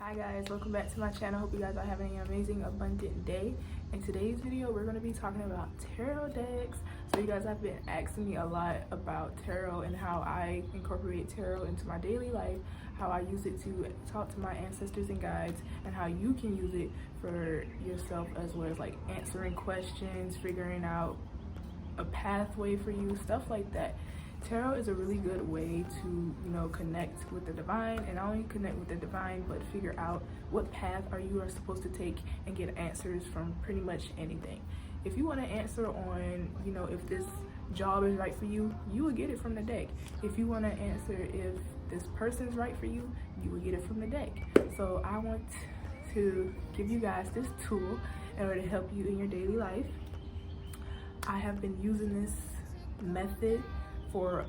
Hi guys, welcome back to my channel. Hope you guys are having an amazing, abundant day. In today's video, we're going to be talking about tarot decks. So you guys have been asking me a lot about tarot and how I incorporate tarot into my daily life, how I use it to talk to my ancestors and guides, and how you can use it for yourself as well as like answering questions, figuring out a pathway for you, stuff like that. Tarot is a really good way to, connect with the divine, and not only connect with the divine, but figure out what path you are supposed to take and get answers from pretty much anything. If you want to answer on, if this job is right for you, you will get it from the deck. If you want to answer if this person is right for you, you will get it from the deck. So I want to give you guys this tool in order to help you in your daily life. I have been using this method for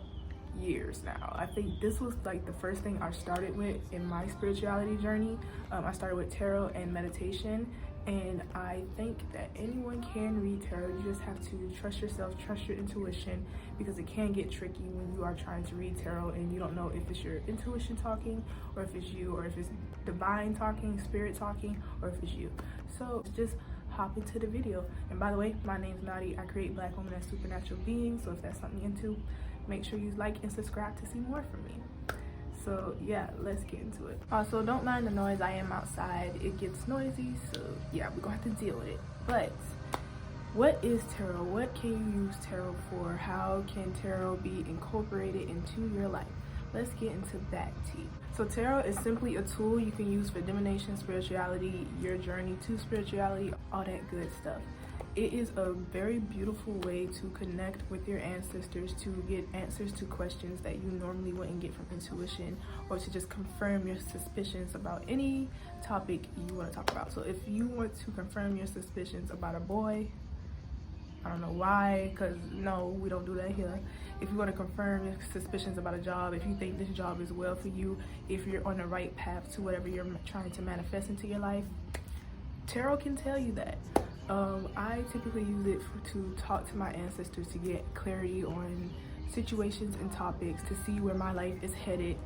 years now. I think this was like the first thing I started with in my spirituality journey. I started with tarot and meditation, and I think that anyone can read tarot. You just have to trust yourself, trust your intuition, because it can get tricky when you are trying to read tarot and you don't know if it's your intuition talking, or if it's you, or if it's divine talking, spirit talking, or if it's you. So just hop into the video. And by the way, my name's Nadi. I create Black women as supernatural beings, so if that's something you're into, make sure you like and subscribe to see more from me. So yeah, let's get into it. Also, don't mind the noise. I am outside. It gets noisy, so yeah, we're gonna have to deal with it. But what is tarot? What can you use tarot for? How can tarot be incorporated into your life? Let's get into that tea. So tarot is simply a tool you can use for divination, spirituality, your journey to spirituality, all that good stuff. It is a very beautiful way to connect with your ancestors, to get answers to questions that you normally wouldn't get from intuition, or to just confirm your suspicions about any topic you want to talk about. So if you want to confirm your suspicions about a boy, I don't know why, because no, we don't do that here. If you want to confirm your suspicions about a job, if you think this job is well for you, if you're on the right path to whatever you're trying to manifest into your life, tarot can tell you that. I typically use it to talk to my ancestors, to get clarity on situations and topics, to see where my life is headed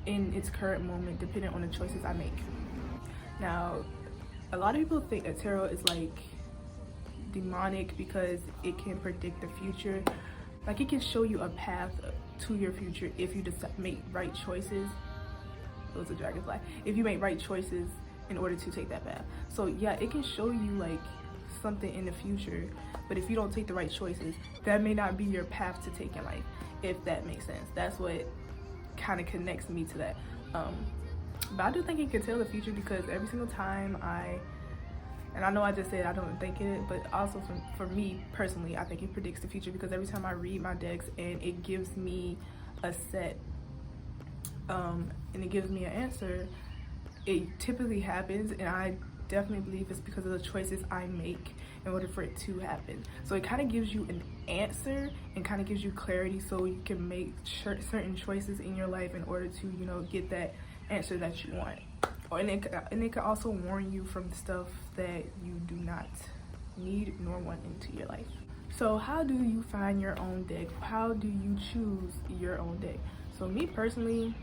in its current moment, depending on the choices I make. Now, a lot of people think that tarot is like demonic because it can predict the future. Like, it can show you a path to your future if you just make right choices. Those are dragonfly. If you make right choices in order to take that path. So yeah, it can show you like something in the future, but if you don't take the right choices, that may not be your path to take in life, if that makes sense. That's what kind of connects me to that. But I do think it can tell the future, because every single time and I know I just said I don't think it, but also for me personally, I think it predicts the future, because every time I read my decks and it gives me a set, and it gives me an answer, it typically happens, and I definitely believe it's because of the choices I make in order for it to happen. So it kind of gives you an answer and kind of gives you clarity, so you can make certain choices in your life in order to, get that answer that you want. And it can also warn you from stuff that you do not need nor want into your life. So how do you find your own deck? How do you choose your own deck? So me personally,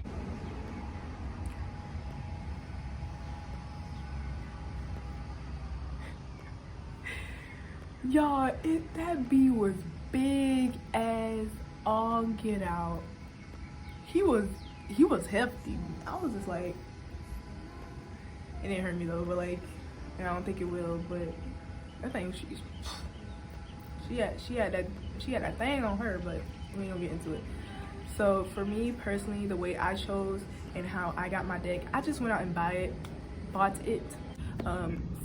y'all, that bee was big as all get out. He was hefty. I was just like, it didn't hurt me though, but like, and I don't think it will, but that thing, she had that thing on her, but we ain't gonna get into it. So for me personally, the way I chose and how I got my deck, I just went out and bought it.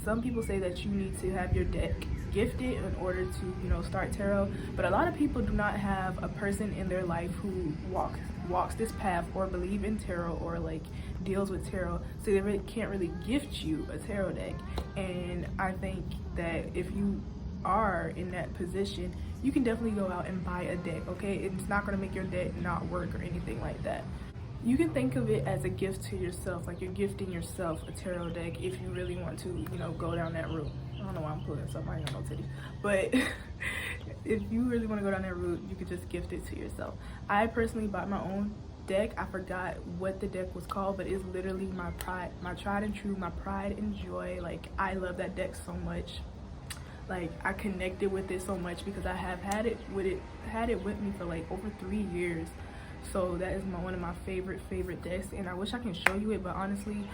Some people say that you need to have your deck gifted in order to start tarot, but a lot of people do not have a person in their life who walks this path, or believe in tarot, or like deals with tarot, so they can't really gift you a tarot deck. And I think that if you are in that position, you can definitely go out and buy a deck. Okay, it's not going to make your deck not work or anything like that. You can think of it as a gift to yourself, like you're gifting yourself a tarot deck if you really want to, go down that route. I don't know why I'm pulling stuff, I ain't got no titties. But if you really want to go down that route, you could just gift it to yourself. I personally bought my own deck, I forgot what the deck was called, but it's literally my tried and true, my pride and joy. Like, I love that deck so much. Like, I connected with it so much because I have had it with me for like over 3 years. So that is one of my favorite decks, and I wish I can show you it, but honestly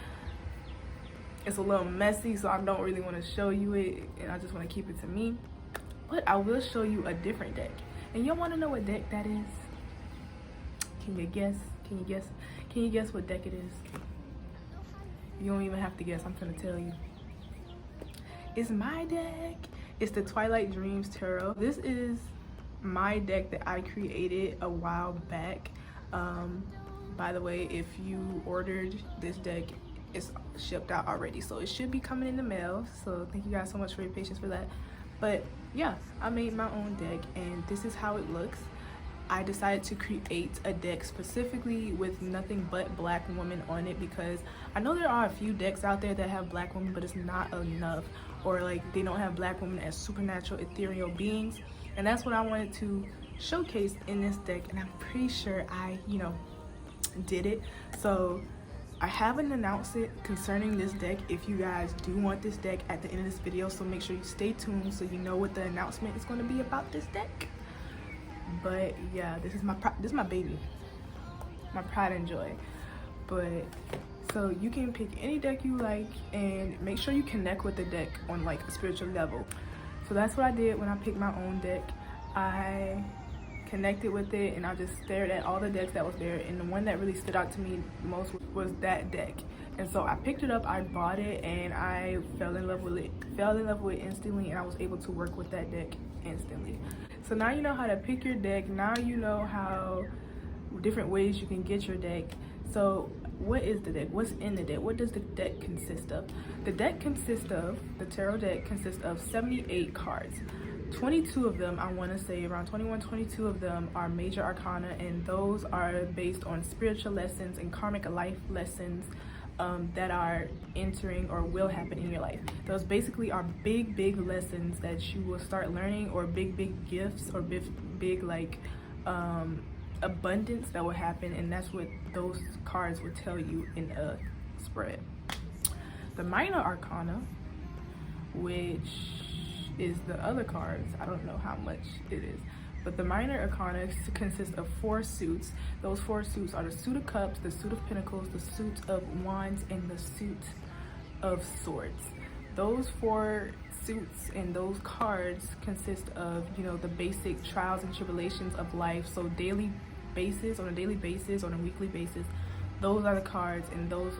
it's a little messy, so I don't really want to show you it, and I just want to keep it to me. But I will show you a different deck, and y'all want to know what deck that is? Can you guess? Can you guess what deck it is? You don't even have to guess, I'm gonna tell you. It's my deck. It's the Twilight Dreams Tarot. This is my deck that I created a while back. By the way, if you ordered this deck, it's shipped out already, so it should be coming in the mail. So thank you guys so much for your patience for that. But yeah, I made my own deck, and this is how it looks. I decided to create a deck specifically with nothing but black women on it, because I know there are a few decks out there that have black women, but it's not enough, or like they don't have black women as supernatural ethereal beings. And that's what I wanted to showcase in this deck, and I'm pretty sure I did it. So I haven't announced it concerning this deck. If you guys do want this deck at the end of this video, so make sure you stay tuned so you know what the announcement is going to be about this deck. But yeah, this is my baby, my pride and joy. But so you can pick any deck you like, and make sure you connect with the deck on like a spiritual level. So that's what I did when I picked my own deck. I connected with it, and I just stared at all the decks that was there, and the one that really stood out to me most was that deck. And so I picked it up, I bought it, and I fell in love with it instantly, and I was able to work with that deck instantly. So now you know how to pick your deck. Now you know how different ways you can get your deck. So what is the deck? What's in the deck? What does the deck consist of? The tarot deck consists of 78 cards. 22 of them, I want to say around 22 of them are major arcana, and those are based on spiritual lessons and karmic life lessons that are entering or will happen in your life. Those basically are big lessons that you will start learning, or big gifts, or big like abundance that will happen, and that's what those cards will tell you in a spread. The minor arcana, which is the other cards, I don't know how much it is, but the minor arcana consists of 4 suits. Those 4 suits are the suit of cups, the suit of pinnacles, the suit of wands, and the suit of swords. Those 4 suits and those cards consist of, the basic trials and tribulations of life. So on a daily basis, on a weekly basis, those are the cards, and those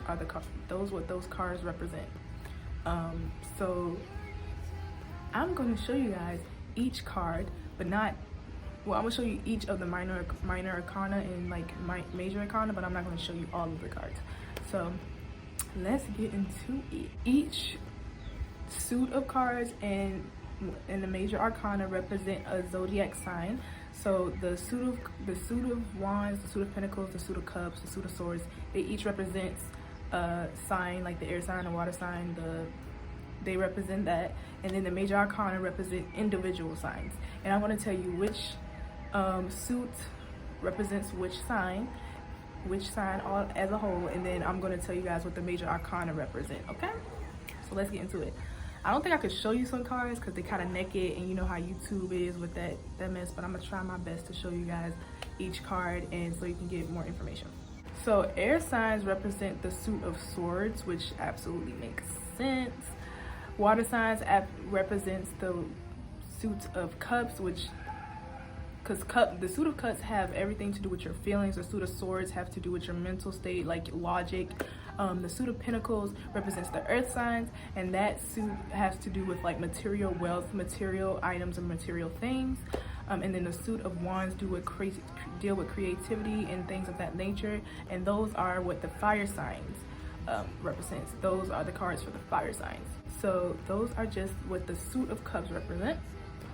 what those cards represent. So I'm going to show you guys each card, but not, well, I'm going to show you each of the minor arcana and like major arcana, but I'm not going to show you all of the cards. So let's get into it. Each suit of cards and the major arcana represent a zodiac sign. So the suit of wands, the suit of pentacles, the suit of cups, the suit of swords, they each represent a sign, like the air sign, the water sign, they represent that. And then the major arcana represent individual signs, and I want to tell you which suit represents which sign all as a whole, and then I'm going to tell you guys what the major arcana represent. Okay, so let's get into it. I don't think I could show you some cards because they kind of naked, and you know how YouTube is with that mess, but I'm gonna try my best to show you guys each card, and so you can get more information. So air signs represent the suit of swords, which absolutely makes sense. Water signs represents the suit of cups, because the suit of cups have everything to do with your feelings. The suit of swords have to do with your mental state, like logic. The suit of pentacles represents the earth signs, and that suit has to do with like material wealth, material items, and material things. And then the suit of wands deal with creativity and things of that nature, and those are what the fire signs represents. Those are the cards for the fire signs. So those are just what the suit of cups represent.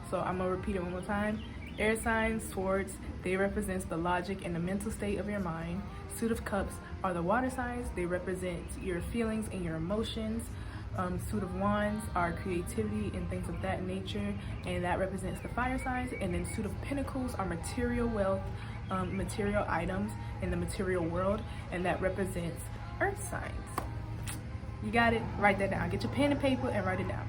So I'm gonna repeat it one more time. Air signs, swords, they represent the logic and the mental state of your mind. Suit of cups are the water signs. They represent your feelings and your emotions. Suit of wands are creativity and things of that nature, and that represents the fire signs. And then suit of pentacles are material wealth, material items in the material world, and that represents earth signs. You got it? Write that down. Get your pen and paper and write it down.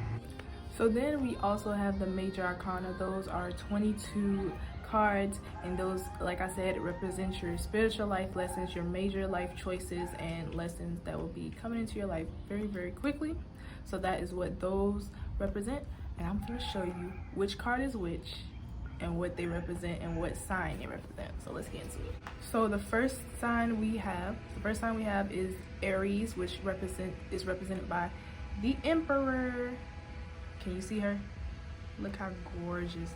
So then we also have the major arcana. Those are 22 cards, and those, like I said, represent your spiritual life lessons, your major life choices, and lessons that will be coming into your life very, very quickly. So that is what those represent, and I'm going to show you which card is which and what they represent and what sign they represent. So let's get into it. So the first sign we have is Aries, which is represented by the Emperor. Can you see her? Look how gorgeous.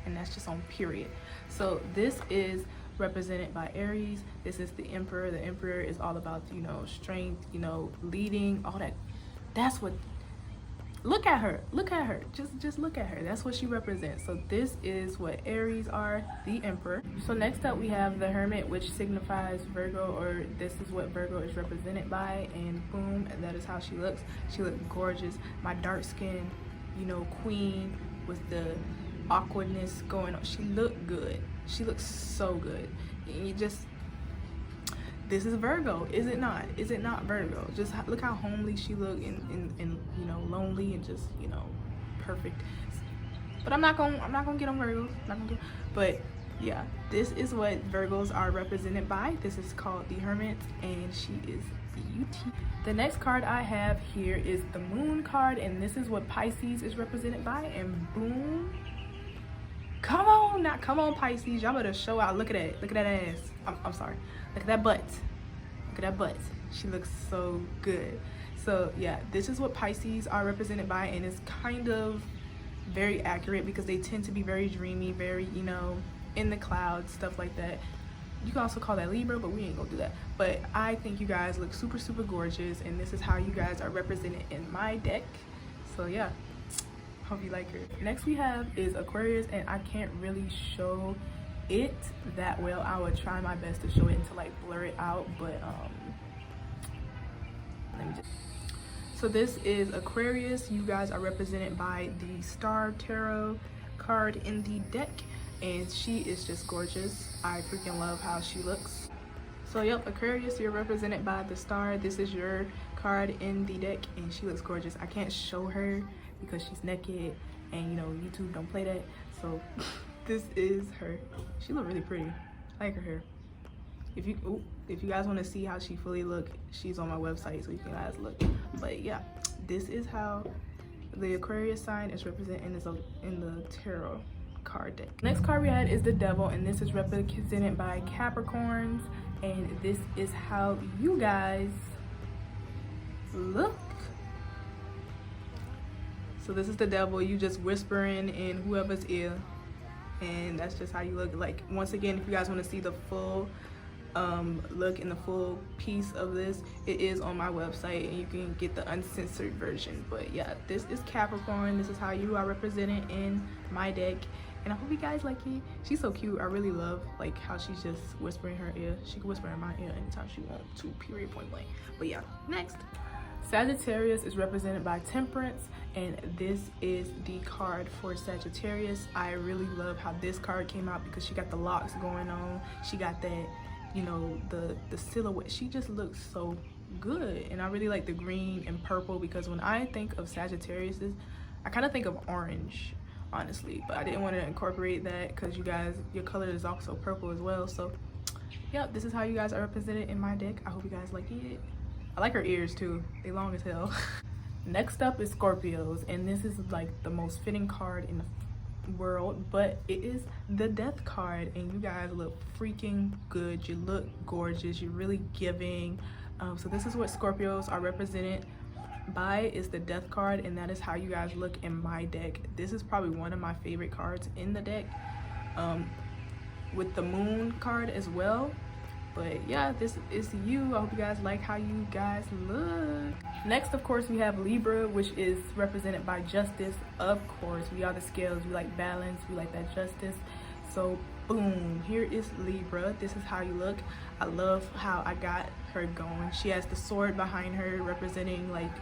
And that's just on period. So this is represented by Aries. This is the Emperor. The Emperor is all about, you know, strength, you know, leading, all that. That's what, look at her. Just look at her. That's what she represents. So this is what Aries are, the Emperor. So next up we have the Hermit, which signifies Virgo, or this is what Virgo is represented by, and boom, and that is how she looks. She looks gorgeous. My dark skin, you know, queen with the awkwardness going on. She looked good. She looks so good. And you just, this is Virgo, is it not? Is it not Virgo? Just look how homely she looked, and you know, lonely, and just, you know, perfect. But I'm not gonna get on Virgos. But yeah, this is what Virgos are represented by. This is called the Hermit, and she is beauty. The next card I have here is the Moon card, and this is what Pisces is represented by. And boom, come on Pisces, y'all better show out. Look at that ass. I'm sorry. Look at that butt. She looks so good. So yeah, this is what Pisces are represented by, and it's kind of very accurate because they tend to be very dreamy, very, you know, in the clouds, stuff like that. You can also call that Libra, but we ain't gonna do that. But I think you guys look super, super gorgeous, and this is how you guys are represented in my deck. So yeah, hope you like her. Next we have is Aquarius, and I can't really show it that well. I would try my best to show it and to like blur it out, but let me just. So this is Aquarius. You guys are represented by the Star Tarot card in the deck, and she is just gorgeous. I freaking love how she looks. So yep, Aquarius, you're represented by the Star. This is your card in the deck, and she looks gorgeous. I can't show her because she's naked, and you know, YouTube don't play that. So this is her. She look really pretty. I like her hair. If you guys want to see how she fully look, she's on my website, so you can guys look. But yeah, this is how the Aquarius sign is represented in the tarot card deck. Next card we had is the Devil, and this is represented by Capricorns, and this is how you guys look. So this is the Devil. You just whispering in whoever's ear, and that's just how you look. Like, once again, if you guys want to see the full look and the full piece of this, it is on my website, and you can get the uncensored version. But yeah, this is Capricorn. This is how you are represented in my deck, and I hope you guys like it. She's so cute. I really love like how she's just whispering her ear. She can whisper in my ear anytime she wants to, period, point blank. But yeah, next, Sagittarius is represented by Temperance, and this is the card for Sagittarius. I really love how this card came out because she got the locks going on. She got that, you know, the silhouette. She just looks so good, and I really like the green and purple because when I think of Sagittarius, I kind of think of orange, honestly, but I didn't want to incorporate that because you guys, your color is also purple as well. So yeah, this is how you guys are represented in my deck. I hope you guys like it. I like her ears too, they long as hell. Next up is Scorpios, and this is like the most fitting card in the world, but it is the Death card, and you guys look freaking good. You look gorgeous. You're really giving. So this is what Scorpios are represented by, is the Death card, and that is how you guys look in my deck. This is probably one of my favorite cards in the deck, with the Moon card as well. But yeah, this is you. I hope you guys like how you guys look. Next, of course, we have Libra, which is represented by Justice. Of course, we are the scales. We like balance. We like that justice. So boom, here is Libra. This is how you look. I love how I got her going. She has the sword behind her, representing like,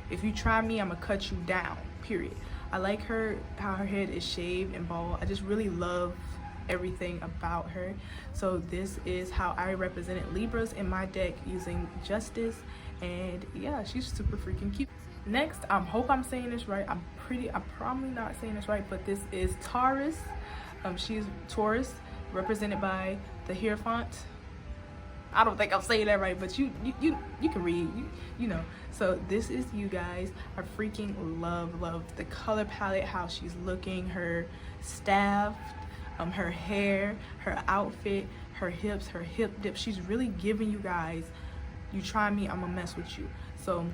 if you try me, I'm gonna cut you down, period. I like her, how her head is shaved and bald. I just really love everything about her. So this is how I represented Libras in my deck using Justice, and yeah, she's super freaking cute. Next, I hope I'm saying this right. I'm probably not saying this right, but this is Taurus. She's Taurus, represented by the Hierophant. I don't think I'm saying that right, but you can read, you know. So this is you guys. I freaking love the color palette, how she's looking, her staff, her hair, her outfit, her hips, her hip dip. She's really giving you guys, you try me, I'm gonna mess with you. So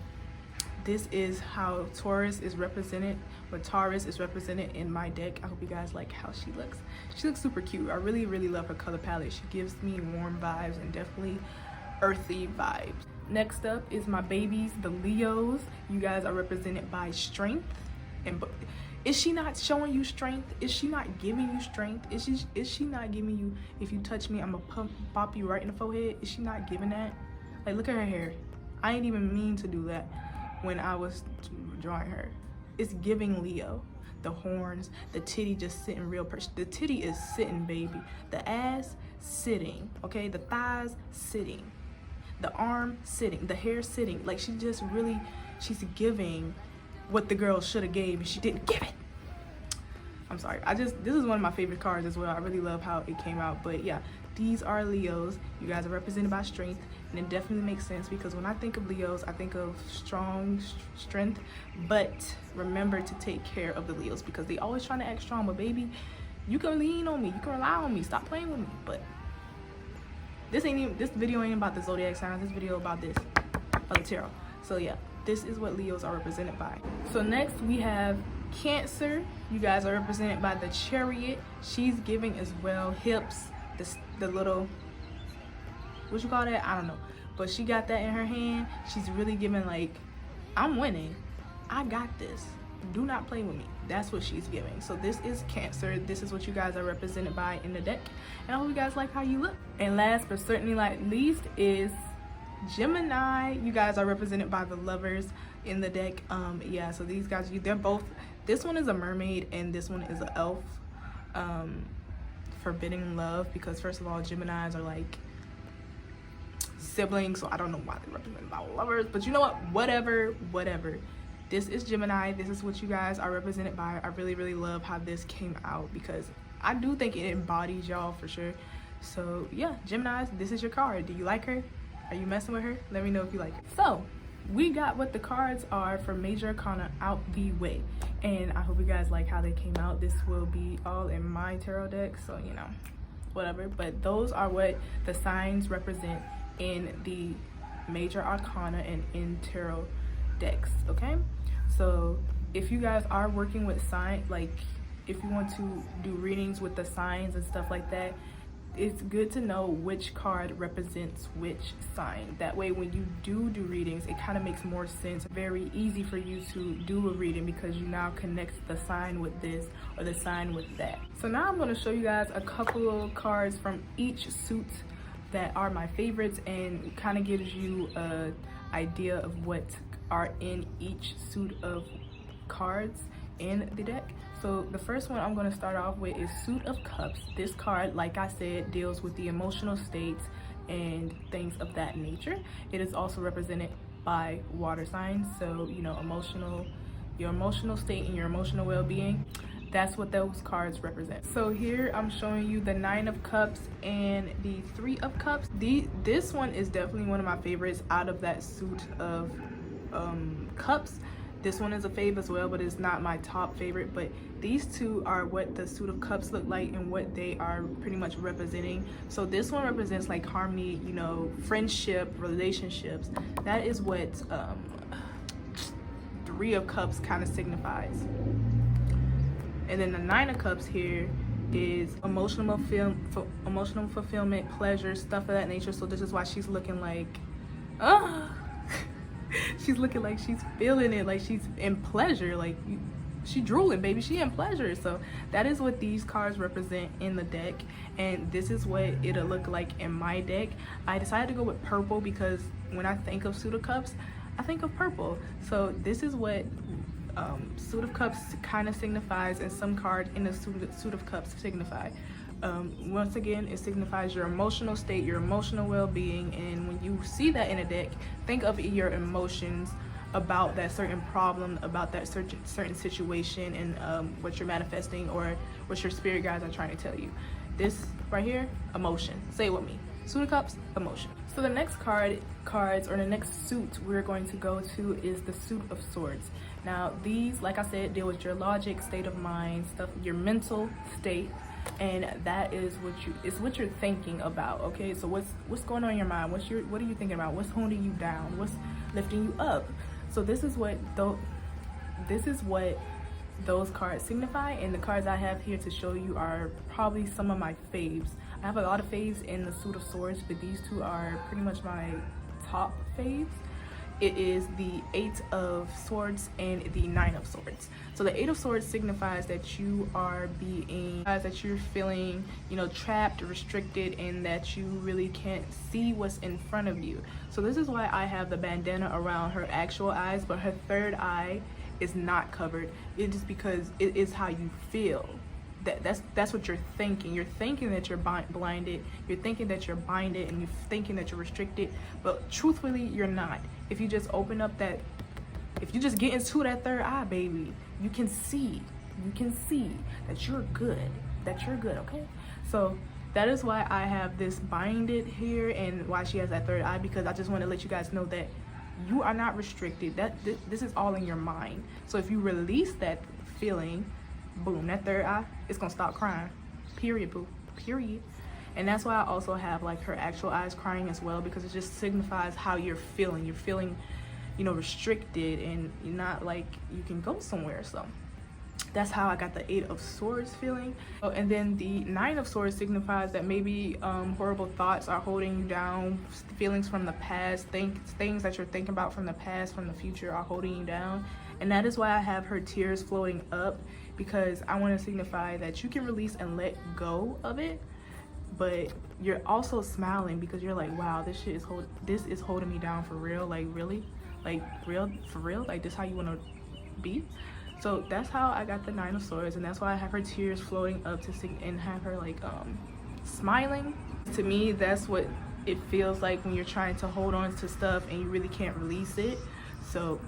this is how Taurus is represented, what Taurus is represented in my deck. I hope you guys like how she looks. She looks super cute. I really love her color palette. She gives me warm vibes and definitely earthy vibes. Next up is my babies, the Leos. You guys are represented by Strength. And is she not showing you strength? Is she not giving you strength? Is she not giving you, if you touch me, I'm gonna pop you right in the forehead? Is she not giving that? Like, look at her hair. I ain't even mean to do that when I was drawing her. It's giving Leo. The horns, the titty just sitting real the titty is sitting, baby. The ass sitting, okay? The thighs sitting. The arm sitting, the hair sitting. Like, she just really, she's giving what the girl should have gave and she didn't give it. I'm sorry, this is one of my favorite cards as well. I really love how it came out. But yeah, these are Leos. You guys are represented by Strength, and it definitely makes sense because when I think of Leos, I think of strong strength. But remember to take care of the Leos because they always trying to act strong. But baby, you can lean on me, you can rely on me. Stop playing with me. But this video ain't about the zodiac signs. This video about the tarot. So yeah, this is what Leos are represented by. So next we have Cancer. You guys are represented by the Chariot. She's giving as well hips, the little, what you call that? I don't know, but she got that in her hand. She's really giving like, I'm winning, I got this, do not play with me. That's what she's giving. So this is Cancer. This is what you guys are represented by in the deck, and I hope you guys like how you look. And last but certainly not least is Gemini. You guys are represented by the Lovers in the deck. Yeah, so these guys, they're both, this one is a mermaid and this one is an elf. Forbidden love, because first of all, Geminis are like siblings, so I don't know why they represent by lovers, but you know what, whatever. This is Gemini. This is what you guys are represented by. I really love how this came out because I do think it embodies y'all for sure. So yeah, Geminis, this is your card. Do you like her? Are you messing with her? Let me know if you like her. So we got what the cards are for Major Arcana out the way, and I hope you guys like how they came out. This will be all in my tarot deck, so you know, whatever. But those are what the signs represent in the Major Arcana and in tarot decks, okay? So if you guys are working with signs, like if you want to do readings with the signs and stuff like that, it's good to know which card represents which sign. That way when you do readings, it kind of makes more sense. Very easy for you to do a reading because you now connect the sign with this or the sign with that. So now I'm going to show you guys a couple of cards from each suit that are my favorites, and kind of gives you a idea of what are in each suit of cards in the deck. So the first one I'm going to start off with is Suit of Cups. This card, like I said, deals with the emotional states and things of that nature. It is also represented by water signs, so you know, your emotional state and your emotional well-being, that's what those cards represent. So here I'm showing you the 9 of Cups and the 3 of Cups. This one is definitely one of my favorites out of that suit of cups. This one is a fave as well, but it's not my top favorite. But these two are what the suit of cups look like and what they are pretty much representing. So this one represents like harmony, you know, friendship, relationships. That is what 3 of cups kind of signifies. And then the 9 of cups here is emotional fulfillment, pleasure, stuff of that nature. So this is why she's looking like, she's looking like she's feeling it, like she's in pleasure, like she drooling, baby, she in pleasure. So that is what these cards represent in the deck, and this is what it'll look like in my deck. I decided to go with purple because when I think of Suit of Cups, I think of purple. So this is what Suit of Cups kind of signifies, and some cards in the Suit of Cups signify. Once again, it signifies your emotional state, your emotional well-being, and when you see that in a deck, think of your emotions about that certain problem, about that certain situation, and what you're manifesting or what your spirit guides are trying to tell you. This right here, emotion. Say it with me. Suit of Cups, emotion. So the next cards, or the next suit we're going to go to is the Suit of Swords. Now these, like I said, deal with your logic, state of mind, stuff, your mental state, and that is what you're thinking about. Okay, so what's going on in your mind? What are you thinking about? What's holding you down? What's lifting you up? So this is what those cards signify, and the cards I have here to show you are probably some of my faves. I have a lot of faves in the Suit of Swords, but these two are pretty much my top faves. It is the Eight of Swords and the Nine of Swords. So the Eight of Swords signifies that you are that you're feeling, trapped, restricted, and that you really can't see what's in front of you. So this is why I have the bandana around her actual eyes, but her third eye is not covered. It's just because it is how you feel. That's what you're thinking. You're thinking that you're blinded, you're thinking that you're binded, and you're thinking that you're restricted, but truthfully you're not. If you just open up if you just get into that third eye, baby, you can see that you're good, okay? So that is why I have this binded here, and why she has that third eye, because I just want to let you guys know that you are not restricted. This is all in your mind. So if you release that feeling, boom, that third eye, it's gonna stop crying. Period, boo. Period. And that's why I also have like her actual eyes crying as well, because it just signifies how you're feeling. You're feeling, restricted, and you're not like you can go somewhere. So that's how I got the Eight of Swords feeling. Oh, and then the Nine of Swords signifies that maybe horrible thoughts are holding you down, feelings from the past, things that you're thinking about from the past, from the future, are holding you down. And that is why I have her tears floating up, because I want to signify that you can release and let go of it, but you're also smiling because you're like, wow, this is holding me down for real. Like, really? Like, for real? Like, this how you want to be? So that's how I got the Nine of Swords, and that's why I have her tears floating up and have her like smiling. To me, that's what it feels like when you're trying to hold on to stuff and you really can't release it. So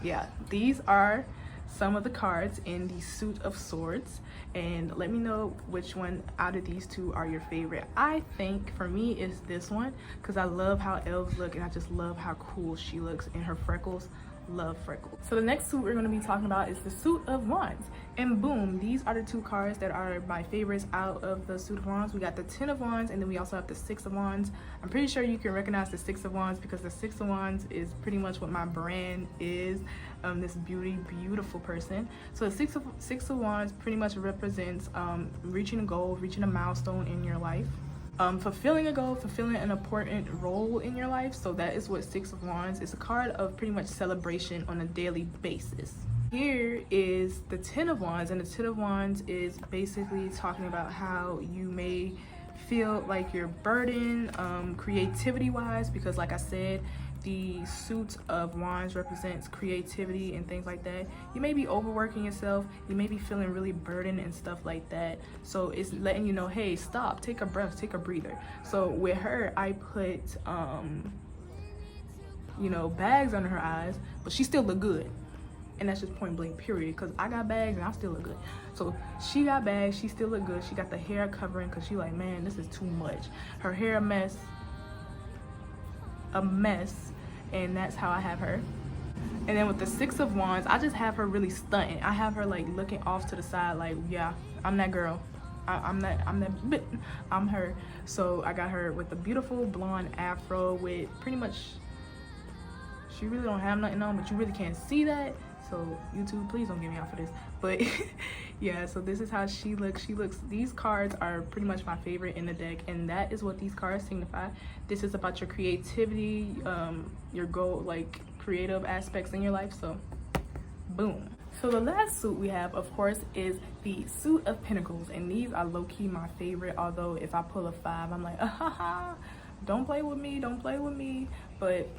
yeah, these are some of the cards in the Suit of Swords, and let me know which one out of these two are your favorite. I think for me it's this one, because I love how elves look, and I just love how cool she looks, and her freckles. Love freckles. So the next suit we're going to be talking about is the Suit of Wands, and boom, these are the two cards that are my favorites out of the Suit of Wands. We got the Ten of Wands, and then we also have the Six of Wands. I'm pretty sure you can recognize the Six of Wands because the Six of Wands is pretty much what my brand is, this beautiful person. So the Six of Wands pretty much represents reaching a goal, reaching a milestone in your life. Fulfilling a goal, fulfilling an important role in your life. So that is what Six of Wands is. A card of pretty much celebration on a daily basis. Here is the Ten of Wands, and the Ten of Wands is basically talking about how you may feel like you're burdened creativity wise, because like I said, the Suit of Wands represents creativity and things like that. You may be overworking yourself, you may be feeling really burdened and stuff like that. So it's letting you know, hey, stop, take a breath, take a breather. So with her, I put bags under her eyes, but she still look good. And that's just point blank period, because I got bags and I still look good. So she got bags, she still look good. She got the hair covering because she like, man, this is too much. Her hair a mess, and that's how I have her. And then with the Six of Wands, I just have her really stunting. I have her like looking off to the side like, yeah, I'm that girl. I'm her. So I got her with a beautiful blonde afro with pretty much, she really don't have nothing on, but you really can't see that. So YouTube, please don't get me out for this. But yeah, so this is how she looks. These cards are pretty much my favorite in the deck, and that is what these cards signify. This is about your creativity, your goal, like creative aspects in your life. So boom. So the last suit we have, of course, is the Suit of Pinnacles, and these are low-key my favorite. Although if I pull a 5, I'm like, don't play with me, don't play with me. But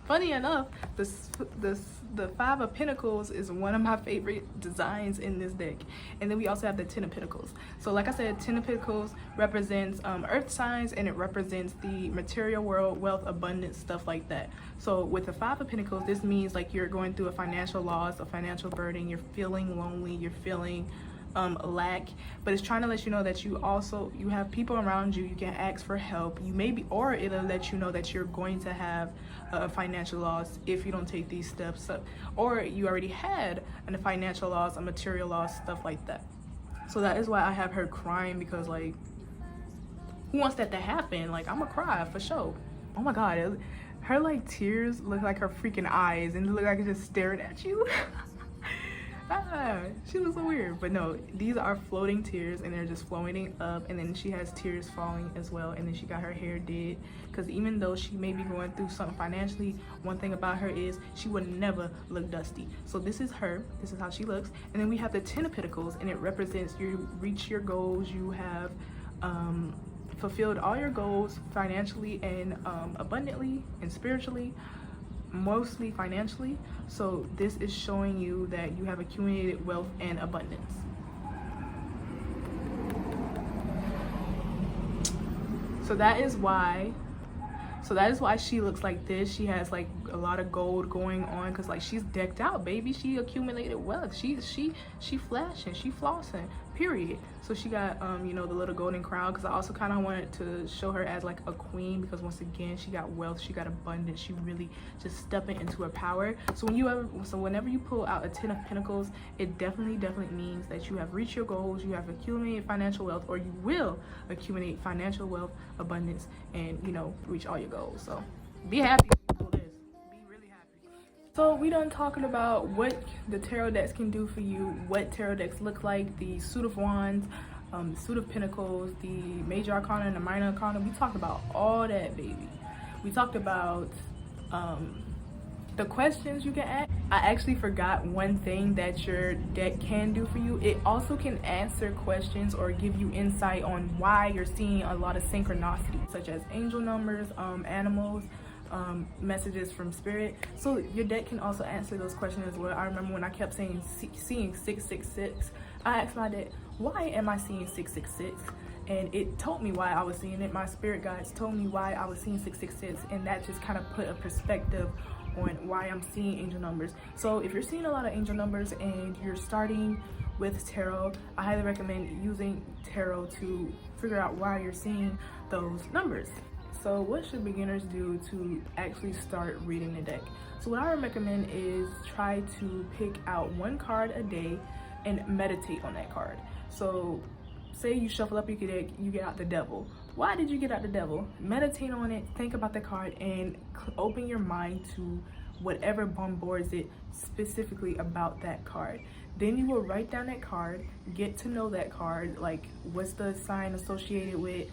funny enough, the Five of Pinnacles is one of my favorite designs in this deck. And then we also have the Ten of Pentacles. So like I said, Ten of Pentacles represents earth signs, and it represents the material world, wealth, abundance, stuff like that. So with the Five of Pentacles, this means like you're going through a financial loss, a financial burden, you're feeling lonely, you're feeling lack, but it's trying to let you know that you have people around you can ask for help. You maybe, or it'll let you know that you're going to have a financial loss if you don't take these steps up, or you already had a financial loss, a material loss, stuff like that. So that is why I have her crying, because like, who wants that to happen? Like, I'm gonna cry for sure. Oh my god, her like tears look like her freaking eyes, and it look like it's just staring at you. She looks so weird, but no, these are floating tears, and they're just floating up, and then she has tears falling as well, and then she got her hair did, because even though she may be going through something financially, one thing about her is she would never look dusty. So this is her, this is how she looks. And then we have the Ten of Pentacles, and it represents you reach your goals, you have fulfilled all your goals financially and abundantly and spiritually, mostly financially. So this is showing you that you have accumulated wealth and abundance. So that is why she looks like this. She has like a lot of gold going on, because like she's decked out, baby. She accumulated wealth. She flashing, she flossing, period. So she got you know, the little golden crown, because I also kind of wanted to show her as like a queen, because once again, she got wealth, she got abundance, she really just stepping into her power. So whenever you pull out a Ten of Pentacles, it definitely means that you have reached your goals, you have accumulated financial wealth, or you will accumulate financial wealth, abundance, and you know, reach all your goals. So be happy when you pull this. Be really happy. So we done talking about what the tarot decks can do for you, what tarot decks look like, the Suit of Wands, the Suit of Pentacles, the Major Arcana and the Minor Arcana. We talked about all that, baby. We talked about the questions you can ask. I actually forgot one thing that your deck can do for you. It also can answer questions or give you insight on why you're seeing a lot of synchronicity, such as angel numbers, animals, messages from spirit. So your deck can also answer those questions as well. I remember when I kept seeing 666, I asked my deck, why am I seeing 666? And it told me why I was seeing it. My spirit guides told me why I was seeing 666, and that just kind of put a perspective on why I'm seeing angel numbers. So if you're seeing a lot of angel numbers and you're starting with tarot, I highly recommend using tarot to figure out why you're seeing those numbers. So what should beginners do to actually start reading the deck? So what I would recommend is try to pick out one card a day and meditate on that card. So say you shuffle up your deck, you get out the Devil. Why did you get out the Devil? Meditate on it, think about the card, and open your mind to whatever bombards it specifically about that card. Then you will write down that card, get to know that card, like what's the sign associated with,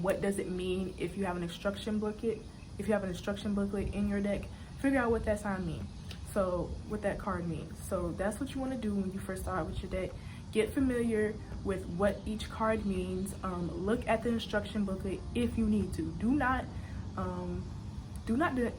what does it mean. If you have an instruction booklet, in your deck, figure out what that sign means. So what that card means. So that's what you want to do when you first start with your deck. Get familiar with what each card means. Look at the instruction booklet if you need to. Do not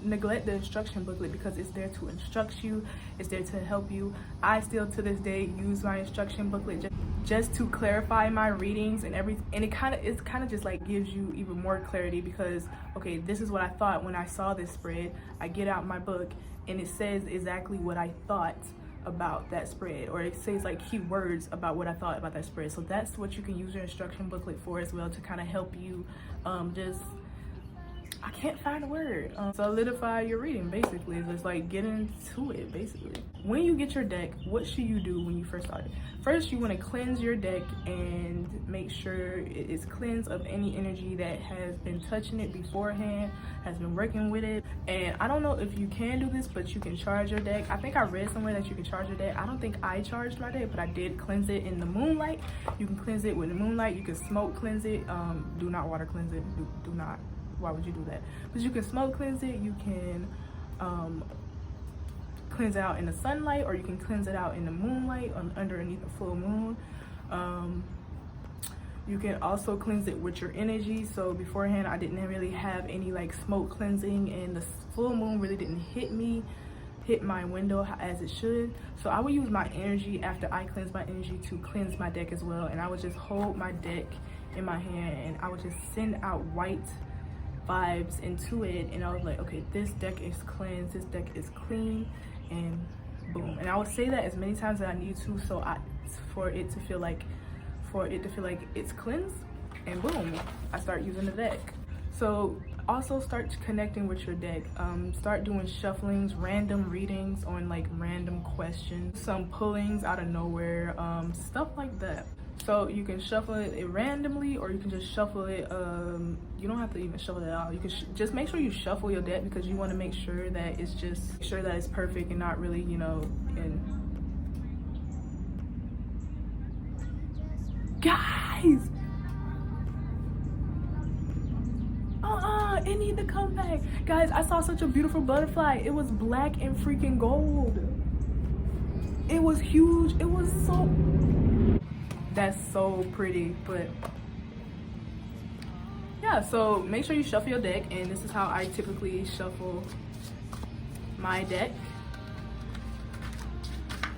neglect the instruction booklet, because it's there to instruct you, it's there to help you. I still to this day use my instruction booklet just to clarify my readings and everything, and it's kind of just like gives you even more clarity, because okay, this is what I thought when I saw this spread. I get out my book and it says exactly what I thought about that spread, or it says like keywords about what I thought about that spread. So that's what you can use your instruction booklet for as well, to kind of help you I can't find a word. Solidify your reading, basically. It's just like get into it, basically. When you get your deck, what should you do when you first start it? First, you want to cleanse your deck and make sure it is cleansed of any energy that has been touching it beforehand, has been working with it. And I don't know if you can do this, but you can charge your deck. I think I read somewhere that you can charge your deck. I don't think I charged my deck, but I did cleanse it in the moonlight. You can cleanse it with the moonlight. You can smoke cleanse it. Do not water cleanse it. Do not. Why would you do that? But you can smoke cleanse it. You can cleanse it out in the sunlight, or you can cleanse it out in the moonlight underneath a full moon. You can also cleanse it with your energy. So beforehand, I didn't really have any like smoke cleansing, and the full moon really didn't hit my window as it should. So I would use my energy after I cleanse my energy to cleanse my deck as well. And I would just hold my deck in my hand and I would just send out white vibes into it, and I was like, okay, this deck is cleansed, this deck is clean, and boom. And I would say that as many times as I need to, so for it to feel like it's cleansed, and boom, I start using the deck. So also start connecting with your deck. Start doing shufflings, random readings on like random questions, some pullings out of nowhere, stuff like that. So you can shuffle it randomly, or you can just shuffle it, you don't have to even shuffle it out. You can just make sure you shuffle your deck, because you want to make sure that it's perfect and not really, you know, and guys, it need to come back. Guys, I saw such a beautiful butterfly. It was black and freaking gold. It was huge. It was so, that's so pretty. But yeah, so make sure you shuffle your deck, and this is how I typically shuffle my deck,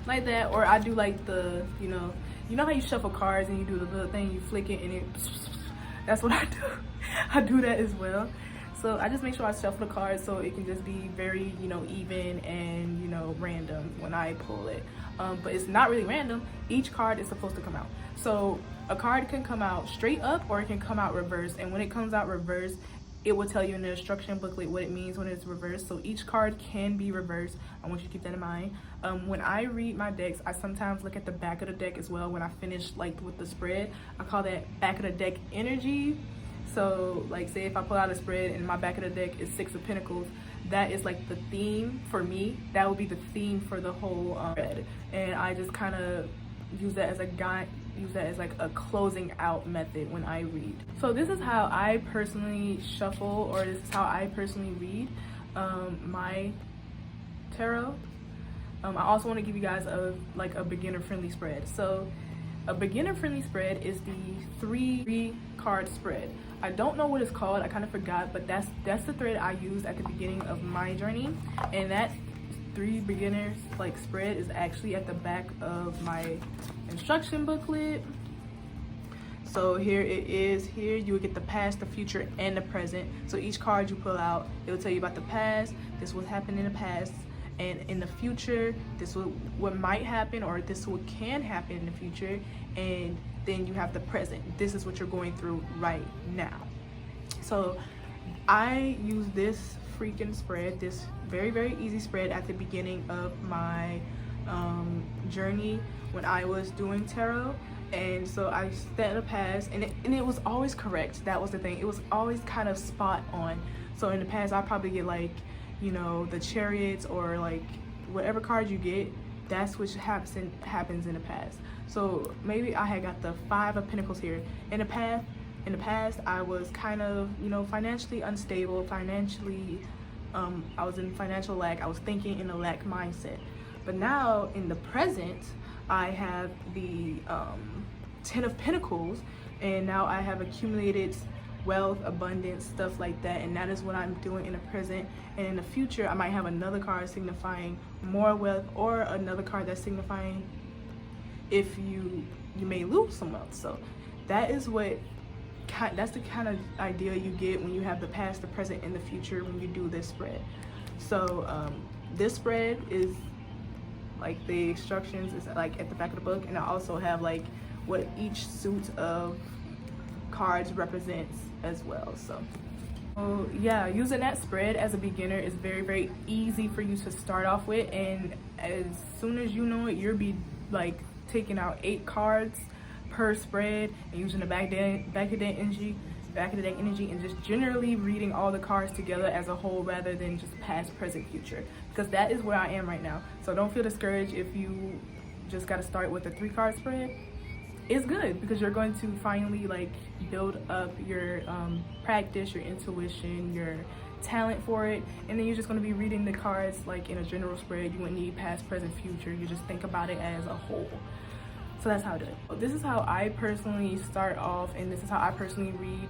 like that. Or I do like the, you know how you shuffle cards and you do the little thing, you flick it and it, that's what I do. I do that as well. So I just make sure I shuffle the cards so it can just be very, you know, even and, you know, random when I pull it. But it's not really random. Each card is supposed to come out. So a card can come out straight up, or it can come out reverse. And when it comes out reverse, it will tell you in the instruction booklet what it means when it's reversed. So each card can be reversed. I want you to keep that in mind. When I read my decks, I sometimes look at the back of the deck as well when I finish like with the spread. I call that back of the deck energy. So like, say if I pull out a spread and my back of the deck is 6 of Pentacles, that is like the theme for me. That will be the theme for the whole spread. And I just kind of use that as a guide, use that as like a closing out method when I read. So this is how I personally shuffle, or this is how I personally read my tarot. I also want to give you guys a beginner friendly spread. So a beginner friendly spread is the 3 card spread. I don't know what it's called, I kind of forgot, but that's the thread I used at the beginning of my journey, and that 3 beginners like spread is actually at the back of my instruction booklet. So here it is. Here you will get the past, the future, and the present. So each card you pull out, it will tell you about the past, this what happened in the past, and in the future, this what might happen, or this what can happen in the future, and then you have the present. This is what you're going through right now. So I use this freaking spread, this very, very easy spread at the beginning of my journey when I was doing tarot. And so I set a past, and it was always correct. That was the thing. It was always kind of spot on. So in the past, I probably get like, you know, the Chariots, or like whatever card you get, that's what happens in the past. So maybe I had got the 5 of Pentacles here. In the past, I was kind of, you know, financially unstable, financially, I was in financial lack. I was thinking in a lack mindset. But now in the present, I have the 10 of Pentacles, and now I have accumulated wealth, abundance, stuff like that, and that is what I'm doing in the present. And in the future, I might have another card signifying more wealth, or another card that's signifying if you may lose some wealth. So that is that's the kind of idea you get when you have the past, the present, and the future when you do this spread. So this spread is like, the instructions is like at the back of the book, and I also have like what each suit of cards represents as well. So yeah, using that spread as a beginner is very, very easy for you to start off with, and as soon as you know it, you'll be like taking out 8 cards per spread and using the back of the deck energy, and just generally reading all the cards together as a whole, rather than just past, present, future, because that is where I am right now. So don't feel discouraged if you just got to start with a 3 card spread. It's good, because you're going to finally like build up your practice, your intuition, your talent for it, and then you're just going to be reading the cards like in a general spread. You wouldn't need past, present, future. You just think about it as a whole. So that's how I do it. This is how I personally start off, and this is how I personally read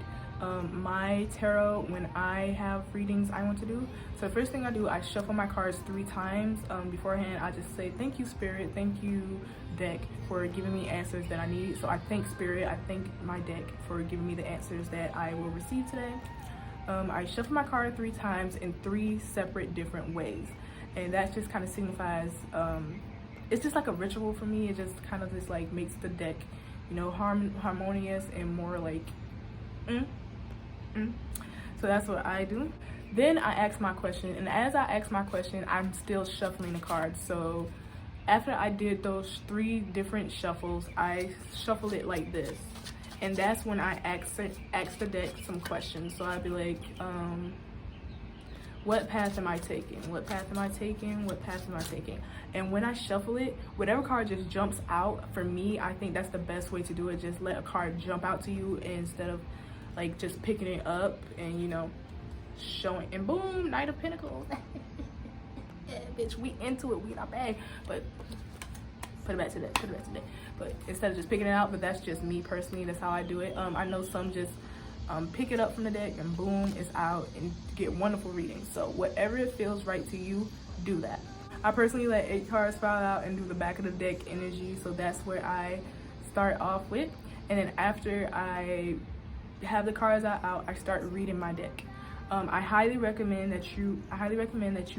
my tarot when I have readings I want to do. So the first thing I do, I shuffle my cards 3 times. Beforehand, I just say, thank you, Spirit, thank you, deck, for giving me answers that I need. So I thank Spirit, I thank my deck for giving me the answers that I will receive today. I shuffle my card 3 times in 3 separate different ways. And that just kind of signifies, it's just like a ritual for me. It just kind of just like makes the deck, you know, harmonious and more like, So that's what I do. Then I ask my question, and as I ask my question, I'm still shuffling the cards. So after I did those 3 different shuffles, I shuffle it like this. And that's when I ask the deck some questions. So I'd be like, what path am I taking? What path am I taking? What path am I taking? And when I shuffle it, whatever card just jumps out, for me, I think that's the best way to do it. Just let a card jump out to you instead of like just picking it up and, you know, showing, and boom, Knight of Pinnacles. Yeah, bitch, we into it, we in our bag. But put it back to that, put it back to that. But instead of just picking it out, but that's just me personally, that's how I do it. I know some just pick it up from the deck and boom, it's out and get wonderful readings. So whatever it feels right to you, do that. I personally let 8 cards fall out and do the back of the deck energy. So that's where I start off with. And then after I have the cards out, I start reading my deck. I highly recommend that you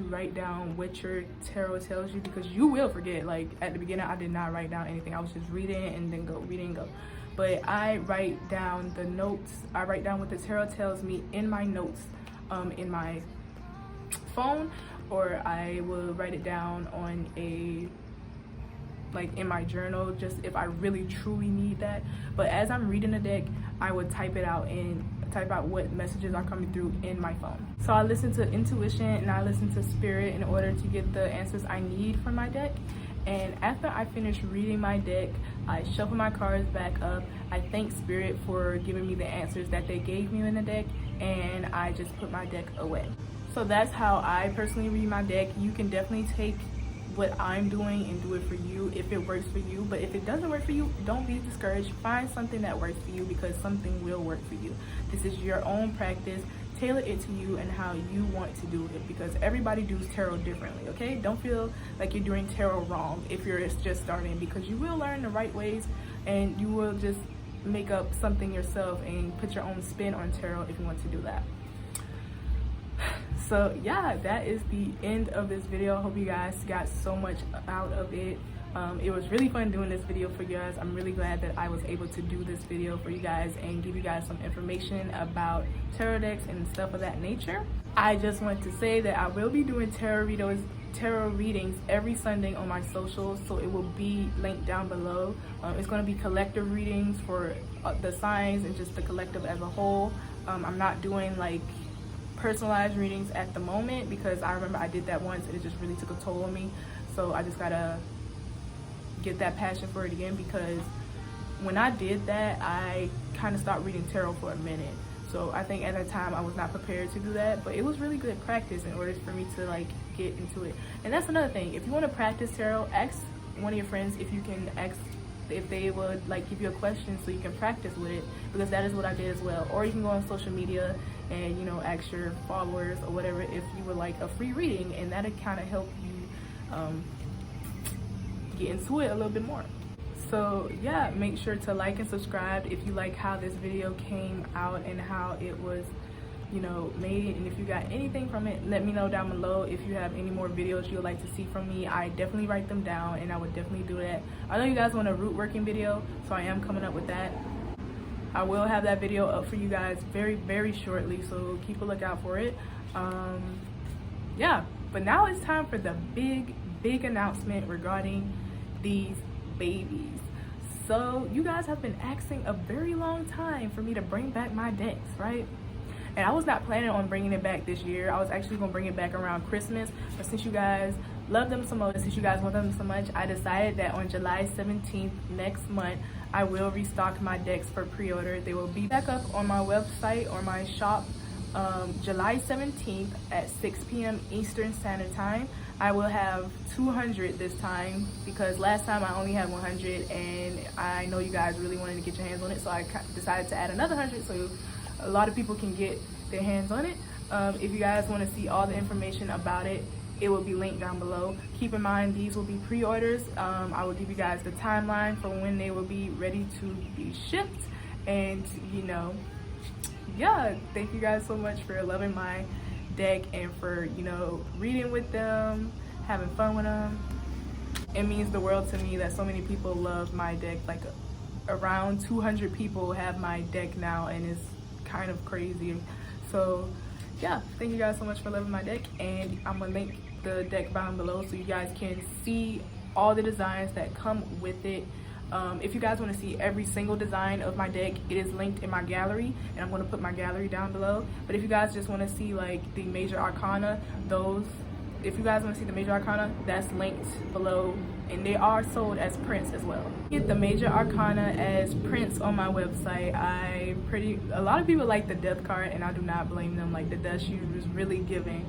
write down what your tarot tells you, because you will forget. Like at the beginning, I did not write down anything. I was just reading and then go, reading and go. But I write down the notes. I write down what the tarot tells me in my notes, in my phone, or I will write it down on like in my journal, just if I really truly need that. But as I'm reading the deck, I would type it out and type out what messages are coming through in my phone. So I listen to intuition and I listen to spirit in order to get the answers I need from my deck. And after I finish reading my deck, I shuffle my cards back up. I thank spirit for giving me the answers that they gave me in the deck, and I just put my deck away. So that's how I personally read my deck. You can definitely take what I'm doing and do it for you if it works for you. But if it doesn't work for you, don't be discouraged. Find something that works for you, because something will work for you. This is your own practice. Tailor it to you and how you want to do it, because everybody does tarot differently, okay? Don't feel like you're doing tarot wrong if you're just starting, because you will learn the right ways and you will just make up something yourself and put your own spin on tarot if you want to do that. So yeah, that is the end of this video. I hope you guys got so much out of it. It was really fun doing this video for you guys. I'm really glad that I was able to do this video for you guys and give you guys some information about tarot decks and stuff of that nature. I just want to say that I will be doing tarot readings every Sunday on my socials, so it will be linked down below. It's going to be collective readings for the signs and just the collective as a whole. I'm not doing like personalized readings at the moment, because I remember I did that once and it just really took a toll on me. So I just gotta get that passion for it again, because when I did that, I kind of stopped reading tarot for a minute. So I think at that time I was not prepared to do that, but it was really good practice in order for me to like get into it. And that's another thing, if you want to practice tarot, ask one of your friends if you can ask if they would like give you a question so you can practice with it, because that is what I did as well. Or you can go on social media and, you know, ask your followers or whatever if you would like a free reading, and that'll kind of help you get into it a little bit more. So yeah, make sure to like and subscribe if you like how this video came out and how it was, you know, made. And if you got anything from it, let me know down below. If you have any more videos you would like to see from me, I definitely write them down and I would definitely do that. I know you guys want a root working video, so I am coming up with that. I will have that video up for you guys very, very shortly, so keep a lookout for it. Yeah, but now it's time for the big announcement regarding these babies. So you guys have been asking a very long time for me to bring back my decks, right? And I was not planning on bringing it back this year. I was actually gonna bring it back around Christmas, but since you guys love them so much, since you guys want them so much, I decided that on July 17th next month, I will restock my decks for pre-order. They will be back up on my website or my shop July 17th at 6 p.m. Eastern Standard Time. I will have 200 this time, because last time I only had 100 and I know you guys really wanted to get your hands on it, so I decided to add another 100 so a lot of people can get their hands on it. If you guys want to see all the information about it, it will be linked down below. Keep in mind, these will be pre-orders. I will give you guys the timeline for when they will be ready to be shipped. And you know, yeah, thank you guys so much for loving my deck and for, you know, reading with them, having fun with them. It means the world to me that so many people love my deck. Like around 200 people have my deck now, and it's kind of crazy. So yeah, thank you guys so much for loving my deck, and I'm gonna link the deck down below so you guys can see all the designs that come with it. If you guys want to see every single design of my deck, it is linked in my gallery, and I'm going to put my gallery down below. But if you guys just want to see like the major arcana, if you guys want to see the major arcana, that's linked below, and they are sold as prints as well. Get the major arcana as prints on my website. A lot of people like the death card, and I do not blame them. Like the death she was really giving.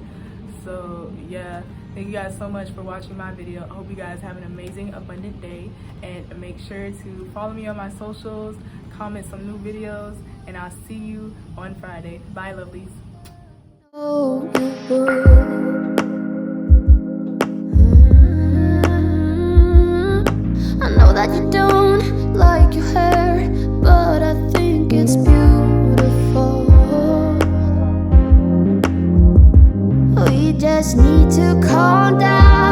So yeah, thank you guys so much for watching my video. I hope you guys have an amazing, abundant day, and make sure to follow me on my socials, comment some new videos, and I'll see you on Friday. Bye, lovelies. I know that you don't like your hair, but I think it's beautiful. We just need to calm down.